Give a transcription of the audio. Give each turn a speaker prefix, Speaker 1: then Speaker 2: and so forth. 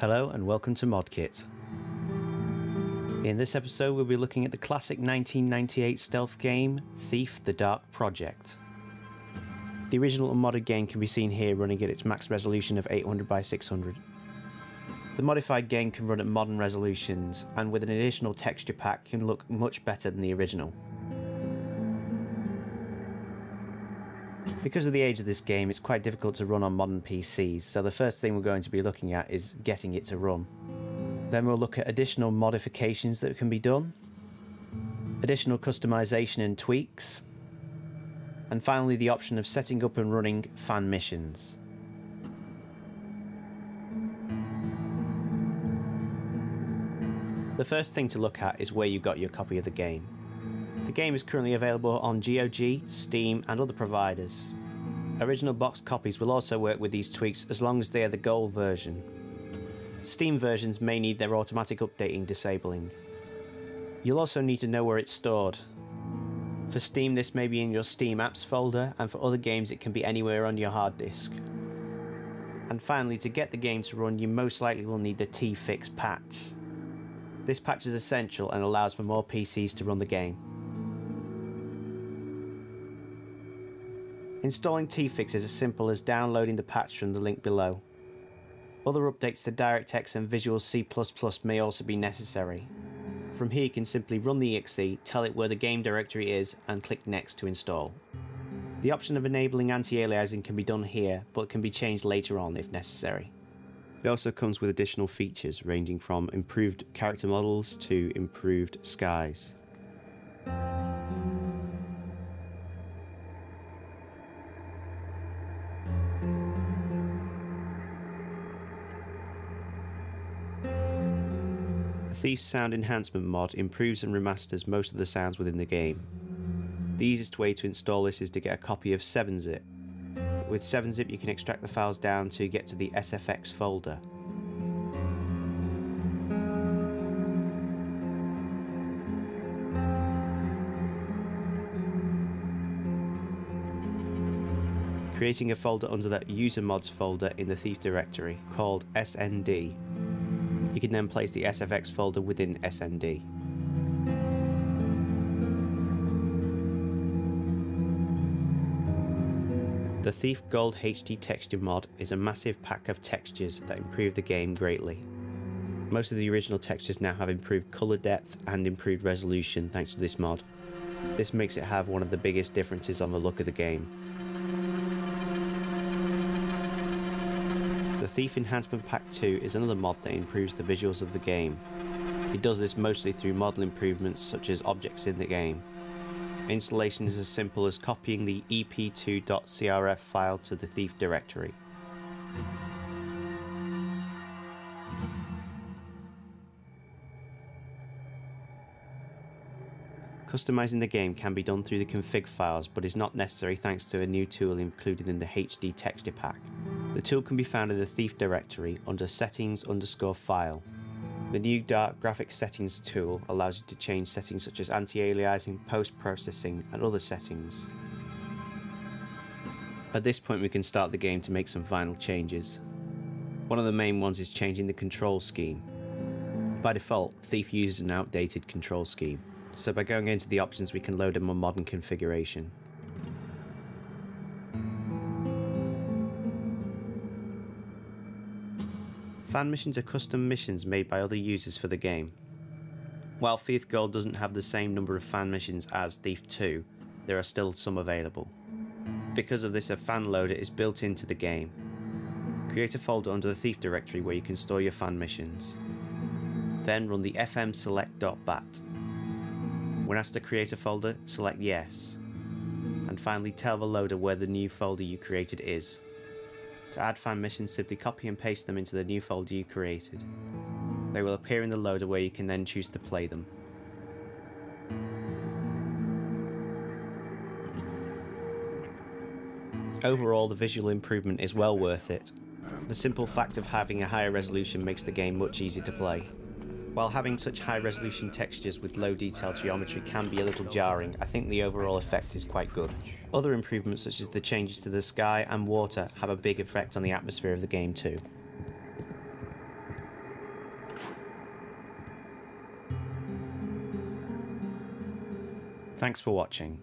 Speaker 1: Hello and welcome to ModKit. In this episode we'll be looking at the classic 1998 stealth game, Thief: The Dark Project. The original unmodded game can be seen here running at its max resolution of 800 by 600. The modified game can run at modern resolutions, and with an additional texture pack can look much better than the original. Because of the age of this game, it's quite difficult to run on modern PCs, so the first thing we're going to be looking at is getting it to run. Then we'll look at additional modifications that can be done, additional customization and tweaks, and finally the option of setting up and running fan missions. The first thing to look at is where you got your copy of the game. The game is currently available on GOG, Steam and other providers. Original box copies will also work with these tweaks as long as they are the Gold version. Steam versions may need their automatic updating disabling. You'll also need to know where it's stored. For Steam this may be in your Steam apps folder, and for other games it can be anywhere on your hard disk. And finally, to get the game to run you most likely will need the TFix patch. This patch is essential and allows for more PCs to run the game. Installing TFix is as simple as downloading the patch from the link below. Other updates to DirectX and Visual C++ may also be necessary. From here you can simply run the exe, tell it where the game directory is and click Next to install. The option of enabling anti-aliasing can be done here, but can be changed later on if necessary. It also comes with additional features ranging from improved character models to improved skies. The Thief's Sound Enhancement mod improves and remasters most of the sounds within the game. The easiest way to install this is to get a copy of 7-zip. With 7-zip you can extract the files down to get to the SFX folder. Creating a folder under that user mods folder in the Thief directory called SND. You can then place the SFX folder within SND. The Thief Gold HD texture mod is a massive pack of textures that improve the game greatly. Most of the original textures now have improved colour depth and improved resolution thanks to this mod. This makes it have one of the biggest differences on the look of the game. The Thief Enhancement Pack 2 is another mod that improves the visuals of the game. It does this mostly through model improvements such as objects in the game. Installation is as simple as copying the ep2.crf file to the Thief directory. Customizing the game can be done through the config files, but is not necessary thanks to a new tool included in the HD texture pack. The tool can be found in the Thief directory under settings_file. The new Dark Graphics Settings tool allows you to change settings such as anti-aliasing, post-processing and other settings. At this point we can start the game to make some final changes. One of the main ones is changing the control scheme. By default, Thief uses an outdated control scheme, so by going into the options we can load a more modern configuration. Fan missions are custom missions made by other users for the game. While Thief Gold doesn't have the same number of fan missions as Thief 2, there are still some available. Because of this, a fan loader is built into the game. Create a folder under the Thief directory where you can store your fan missions. Then run the fmselect.bat. When asked to create a folder, select yes. And finally tell the loader where the new folder you created is. To add fan missions, simply copy and paste them into the new folder you created. They will appear in the loader where you can then choose to play them. Overall, the visual improvement is well worth it. The simple fact of having a higher resolution makes the game much easier to play. While having such high resolution textures with low detail geometry can be a little jarring, I think the overall effect is quite good. Other improvements such as the changes to the sky and water have a big effect on the atmosphere of the game too. Thanks for watching.